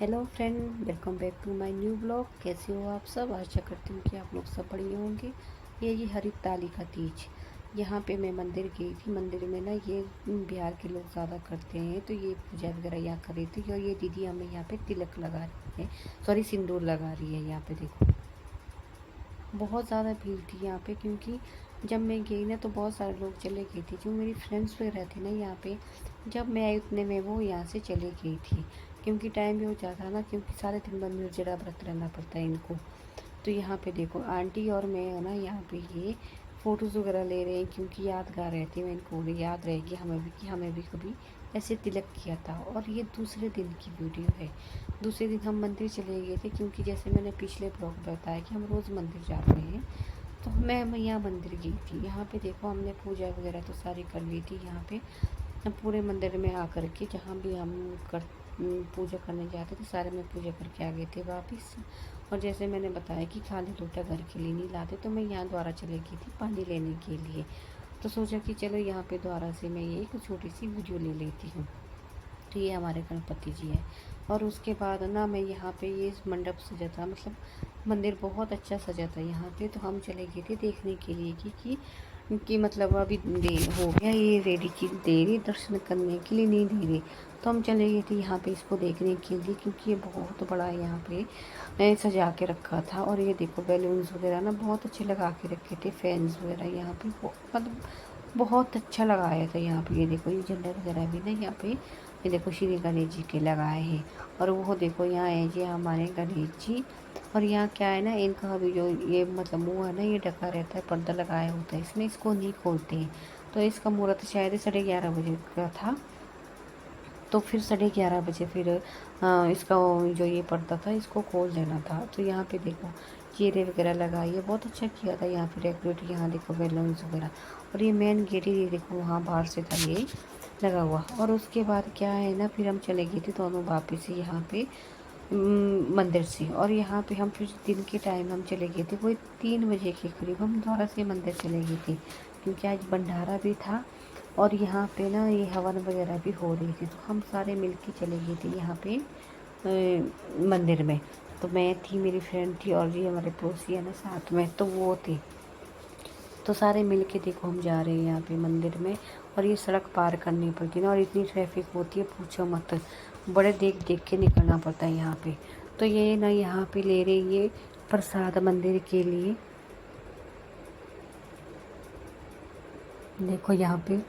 Hello friend, welcome back to my new blog. कैसे हो आप सब? आशा करती हूँ कि आप लोग सब बढ़िया होंगे। ये हरिताली का तीज, यहाँ पे मैं मंदिर गई थी। मंदिर में ना ये बिहार के लोग ज़्यादा करते हैं, तो ये पूजा वगैरह यहाँ कर रही थी। और ये दीदी हमें यहाँ पे तिलक लगा रही है, सॉरी सिंदूर लगा रही है। यहाँ पे देखो बहुत ज़्यादा भीड़ थी यहाँ पे, क्योंकि जब मैं गई ना तो बहुत सारे लोग चले गए थे। जो मेरी फ्रेंड्स वगैरह थी ना यहाँ पे, जब मैं आई उतने में वो यहाँ से चले गई थी, क्योंकि टाइम भी हो जाता है ना, क्योंकि सारे दिन बंद निर्जला व्रत रहना पड़ता है इनको। तो यहाँ पे देखो आंटी और मैं है ना, यहाँ पे ये फ़ोटोज़ वगैरह ले रहे हैं, क्योंकि यादगार रहती है। इनको भी याद रहेगी हमें भी कि हमें भी कभी ऐसे तिलक किया था। और ये दूसरे दिन की वीडियो है। दूसरे दिन हम मंदिर चले गए थे, क्योंकि जैसे मैंने पिछले ब्लॉग में बताया कि हम रोज़ मंदिर जाते हैं। तो मैं यहाँ मंदिर गई थी। यहाँ पे देखो हमने पूजा वगैरह तो सारी कर ली थी। यहाँ पे पूरे मंदिर में आकर के जहाँ भी हम कर पूजा करने जाते थे, सारे में पूजा करके आ गए थे वापस। और जैसे मैंने बताया कि खाली लोटा घर के लिए नहीं लाते, तो मैं यहाँ द्वारा चली गई थी पानी लेने के लिए। तो सोचा कि चलो यहाँ पे द्वारा से मैं ये एक छोटी सी वीडियो ले लेती हूँ। तो ये हमारे गणपति जी है। और उसके बाद ना मैं यहाँ पे ये मंडप सजा था, मतलब मंदिर बहुत अच्छा सजा था यहाँ पे। तो हम चले गए थे देखने के लिए कि मतलब अभी देर हो गया, ये रेडी की दे रही दर्शन करने के लिए नहीं दे रही। तो हम चले गए थे यहाँ पे इसको देखने के लिए, क्योंकि ये बहुत बड़ा यहाँ पे सजा के रखा था। और ये देखो बैलून्स वगैरह ना बहुत अच्छे लगा के रखे थे, फैंस वगैरह यहाँ पे मतलब बहुत अच्छा लगाया था। यहाँ पे ये देखो ये झंडा वगैरह भी ना यहाँ पे, ये देखो श्री गणेश जी के लगाए हैं। और वो देखो यहाँ है जी हमारे गणेश जी। और यहाँ क्या है ना, इनका अभी जो ये मतलब मुँह है ना, ये ढका रहता है, पर्दा लगाया होता है इसमें, इसको नहीं खोलते हैं। तो इसका मुहूर्त शायद 11:30 बजे का था। तो फिर 11:30 बजे फिर इसका जो ये पर्दा था इसको खोल देना था। तो यहाँ पे देखो चेहरे वगैरह लगाई है, बहुत अच्छा किया था यहाँ पे डेकोरेट। यहाँ देखो बैलून्स वगैरह। और ये मेन गेट ही देखो वहाँ बाहर से था ये लगा हुआ। और उसके बाद क्या है ना, फिर हम चले गए थे दोनों वापस यहाँ पे मंदिर से। और यहाँ पे हम फिर दिन के टाइम हम चले गए थे, वही 3 बजे के करीब हम दोबारा से मंदिर चले गए थे, क्योंकि आज भंडारा भी था। और यहाँ पे ना ये हवन वगैरह भी हो रही थी। तो हम सारे मिल के चले गए थे यहाँ पे मंदिर में। तो मैं थी, मेरी फ्रेंड थी, और ये हमारे पड़ोसी है ना साथ में, तो वो थे। तो सारे मिल के देखो हम जा रहे हैं यहाँ पे मंदिर में। और ये सड़क पार करनी पड़ती है ना, और इतनी ट्रैफिक होती है पूछो मत। बड़े देख देख के निकलना पड़ता है यहाँ पे। तो ये ना यहाँ पे ले रही है प्रसाद मंदिर के लिए। देखो यहाँ पे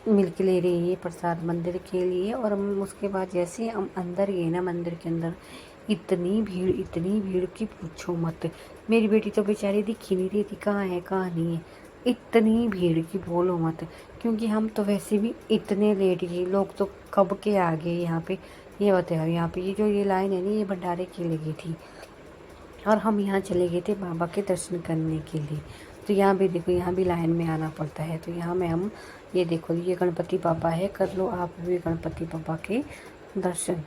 मिल के ले रही है प्रसाद मंदिर के लिए। और हम उसके बाद जैसे हम अंदर गए ना मंदिर के अंदर, इतनी भीड़ की पूछो मत। मेरी बेटी तो बेचारी दिख ही नहीं रही थी, कहाँ है कहाँ नहीं है। इतनी भीड़ की बोलो मत, क्योंकि हम तो वैसे भी इतने लेट गए, लोग तो कब के आ गए यहाँ पे। ये बताओ यहाँ पे ये जो ये लाइन है ना, ये भंडारे की लगी थी। और हम यहाँ चले गए थे बाबा के दर्शन करने के लिए। तो यहाँ भी देखो, यहाँ भी लाइन में आना पड़ता है। तो यहाँ में हम ये देखो ये गणपति बाबा है, कर लो आप भी गणपति बाबा के दर्शन।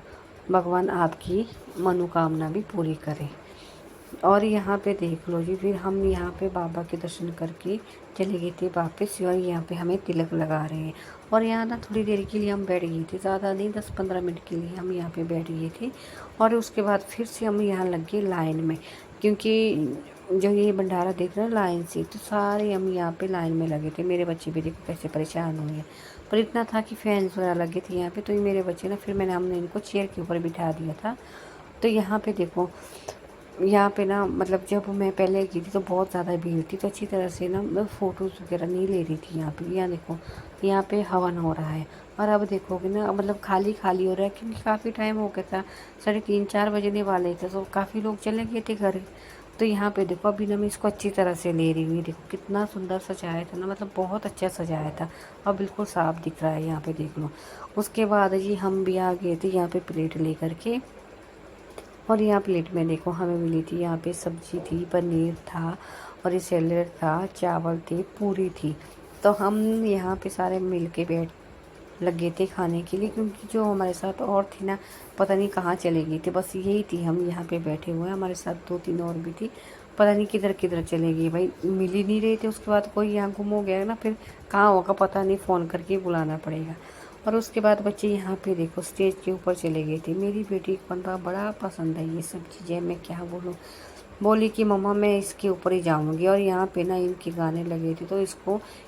भगवान आपकी मनोकामना भी पूरी करें। और यहाँ पे देख लो जी, फिर हम यहाँ पे बाबा के दर्शन करके चले गए थे वापस। और यहाँ पे हमें तिलक लगा रहे हैं। और यहाँ ना थोड़ी देर के लिए हम बैठ गए थे, ज़्यादा नहीं 10-15 मिनट के लिए हम यहाँ पे बैठ गए थे। और उसके बाद फिर से हम यहाँ लग गए लाइन में, क्योंकि जो ये भंडारा देख रहे हैं लाइन से, तो सारे हम यहाँ पे लाइन में लगे थे। मेरे बच्चे भी देखो कैसे परेशान हुए हैं। पर इतना था कि फैंस वगैरह लगे थे यहाँ पे, तो ये मेरे बच्चे ना, फिर हमने इनको चेयर के ऊपर बिठा दिया था। तो यहाँ पे देखो, यहाँ पे ना मतलब जब मैं पहले गई थी तो बहुत ज़्यादा भीड़ थी, तो अच्छी तरह से ना मैं फ़ोटोज़ वगैरह नहीं ले रही थी यहाँ पे। यहाँ देखो यहाँ पे हवन हो रहा है। और अब देखोगे ना मतलब खाली खाली हो रहा है, क्योंकि काफ़ी टाइम हो गया था, 3:30-4 बजने वाले थे, तो काफ़ी लोग चले गए थे घर। तो यहाँ पे देखो अभी ना मैं इसको अच्छी तरह से ले रही हुई, देखो कितना सुंदर सजाया था ना, मतलब बहुत अच्छा सजाया था। अब बिल्कुल साफ दिख रहा है यहाँ पे देख लो। उसके बाद जी हम भी आ गए थे यहाँ पे प्लेट लेकर के। और यहाँ प्लेट में देखो हमें मिली थी, यहाँ पे सब्जी थी, पनीर था, और ये सैलेड था, चावल थे, पूरी थी। तो हम यहाँ पे सारे मिल के बैठ लगे थे खाने के लिए, क्योंकि जो हमारे साथ और थी ना, पता नहीं कहाँ चले गई थी। बस यही थी, हम यहाँ पे बैठे हुए हैं, हमारे साथ 2-3 और भी थी, पता नहीं किधर किधर चले गई भाई, मिल ही नहीं रहे थे। उसके बाद कोई यहाँ गुम हो गया ना, फिर कहाँ होगा पता नहीं, फ़ोन करके बुलाना पड़ेगा। और उसके बाद बच्चे यहाँ पे देखो स्टेज के ऊपर चले गए थे। मेरी बेटी को ना बड़ा पसंद है ये सब चीज़ें, मैं क्या बोलूँ। बोली कि मम्मा मैं इसके ऊपर ही जाऊंगी, और यहाँ पे ना इनके गाने लगे थे तो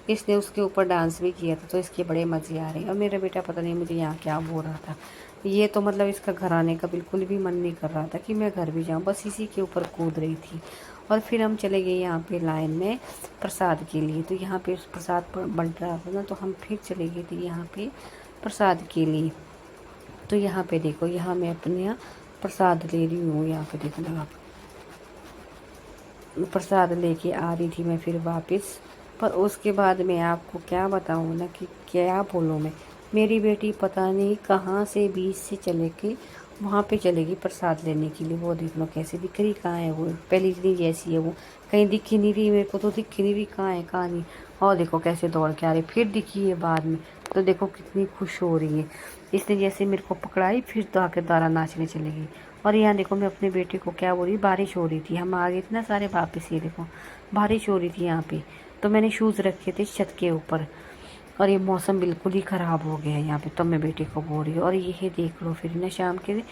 इसने उसके ऊपर डांस भी किया था, तो इसके बड़े मज़े आ रहे हैं। और मेरा बेटा पता नहीं मुझे यहाँ क्या बोल रहा था, ये तो मतलब इसका घर आने का बिल्कुल भी मन नहीं कर रहा था कि मैं घर भी जाऊँ, बस इसी के ऊपर कूद रही थी। और फिर हम चले गए यहाँ पे लाइन में प्रसाद के लिए। तो यहाँ पे प्रसाद बंट रहा था ना, तो हम फिर चले गए थे यहाँ पे प्रसाद के लिए। तो यहाँ पे देखो, यहाँ मैं अपने यहाँ प्रसाद ले रही हूँ। यहाँ पे देखना आप, प्रसाद लेके आ रही थी मैं फिर वापस। पर उसके बाद मैं आपको क्या बताऊँ ना, कि क्या बोलूँ मैं। मेरी बेटी पता नहीं कहाँ से बीच से चले के वहाँ पे चलेगी प्रसाद लेने के लिए। वो देख लो कैसे दिख रही, कहाँ है वो, पहली इतनी जैसी है वो, कहीं दिख ही नहीं रही मेरे को, तो दिख ही नहीं रही कहाँ है कहाँ नहीं। और देखो कैसे दौड़ के आ रही, फिर दिखी है बाद में, तो देखो कितनी खुश हो रही है। इसने जैसे मेरे को पकड़ाई, फिर तो आके दारा नाचने चली गई। और यहाँ देखो मैं अपने बेटे को क्या बोल रही, बारिश हो रही थी, हम आ गए थे ना सारे वापस। ये देखो बारिश हो रही थी यहाँ पे, तो मैंने शूज़ रखे थे छत के ऊपर, और ये मौसम बिल्कुल ही ख़राब हो गया है यहाँ पे। तो मैं बेटे को बोल रही हूँ, और ये देख लो फिर ना शाम के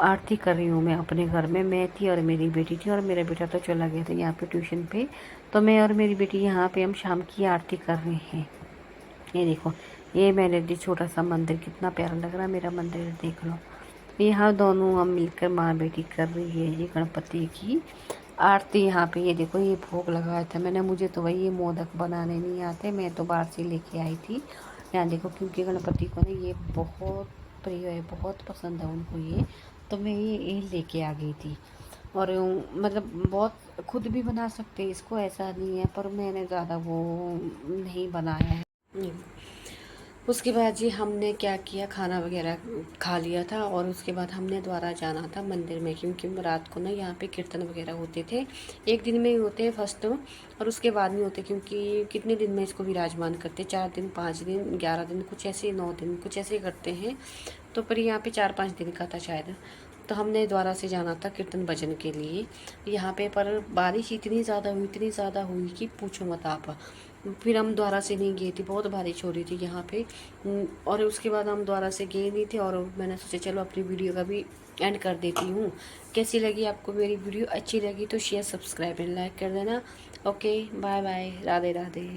आरती कर रही हूँ मैं अपने घर में। मैं थी और मेरी बेटी थी, और मेरा बेटा तो चला गया था यहाँ पे ट्यूशन पे। तो मैं और मेरी बेटी यहाँ पे हम शाम की आरती कर रहे हैं। ये देखो, ये मैंने दी छोटा सा मंदिर, कितना प्यारा लग रहा है मेरा मंदिर, देख लो। यहाँ दोनों हम मिलकर माँ बेटी कर रही है ये गणपति की आरती। यहाँ पे ये देखो, ये भोग लगाया था मैंने। मुझे तो वही ये मोदक बनाने नहीं आते, मैं तो बाहर से लेके आई थी। यहाँ देखो, क्योंकि गणपति को ना ये बहुत प्रिय है, बहुत पसंद है उनको ये, तो मैं ये लेके आ गई थी। और मतलब बहुत खुद भी बना सकते हैं इसको, ऐसा नहीं है, पर मैंने ज़्यादा वो नहीं बनाया है। उसके बाद जी हमने क्या किया, खाना वगैरह खा लिया था, और उसके बाद हमने दोबारा जाना था मंदिर में, क्योंकि रात को ना यहाँ पे कीर्तन वगैरह होते थे। एक दिन में ही होते हैं फर्स्ट, और उसके बाद नहीं होते, क्योंकि कितने दिन में इसको विराजमान करते, 4 दिन 5 दिन 11 दिन कुछ ऐसे, 9 दिन कुछ ऐसे करते हैं। तो पर यहाँ पे 4-5 दिन का था शायद। तो हमने द्वारा से जाना था कीर्तन भजन के लिए यहाँ पे, पर बारिश इतनी ज़्यादा हुई कि पूछो मत आप। फिर हम द्वारा से नहीं गए थे, बहुत बारिश हो रही थी यहाँ पे। और उसके बाद हम द्वारा से गए नहीं थे, और मैंने सोचा चलो अपनी वीडियो का भी एंड कर देती हूँ। कैसी लगी आपको मेरी वीडियो, अच्छी लगी तो शेयर सब्सक्राइब एंड लाइक कर देना। Okay, bye bye, Radhe Radhe.